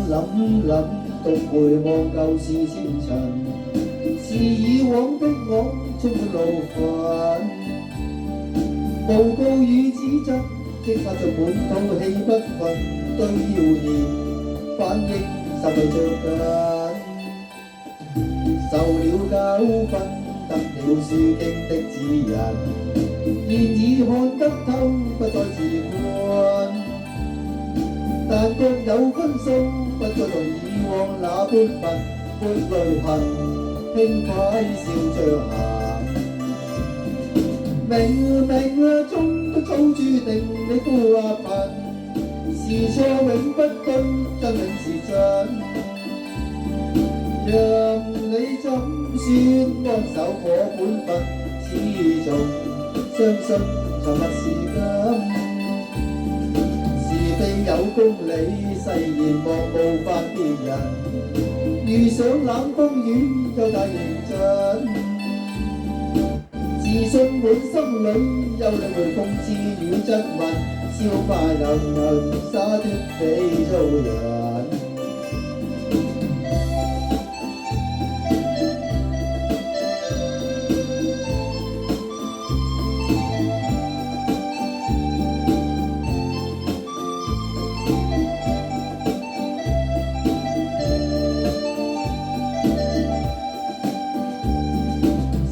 諗，獨回望舊事前塵，是以往的我充滿怒憤，報告與指責，激發着滿肚氣不憤，對謠言反應十分着緊，受了教訓，得了書經的指引，現已看得透，不再自冠，但各有分數，不再像以往那般笨，沒淚痕，輕快笑着行。明中都早注定你富或貧，是錯永不對，真永是真。任你怎算安守我本分，始終相信沉默是金。是非有公理，誓言莫冒犯別人，遇上冷風雨又大認真。自信滿心裏，有兩句諷刺與質問，笑罵人人，灑脫地做人。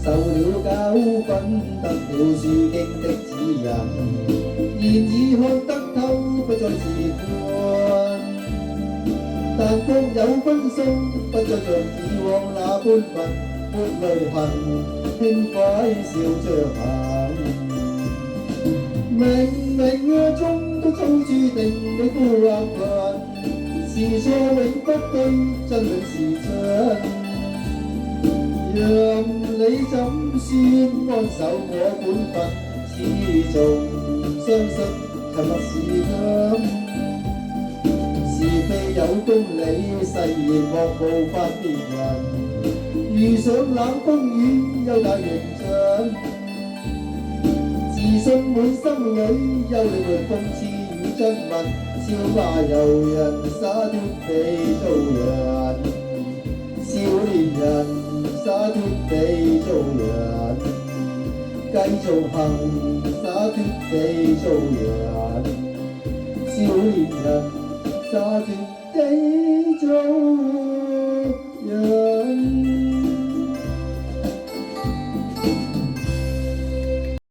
受了教訓，得了書經的指引，現已看得透，不再自冠，但各有分數，不再像以往那般笨，沒淚痕，輕快笑着行。明中都早注定你富或貧，是錯永不對，真永是真。任你怎算安守我本分，始終相信沉默是金。是非有公理，誓言莫冒犯別人，遇上冷風雨又大認真。自信滿心裏，有兩句諷刺與質問，笑罵由人，灑脫地做人。少年人灑脫地做人，繼續行灑脫地做人，少年人灑脫地做人。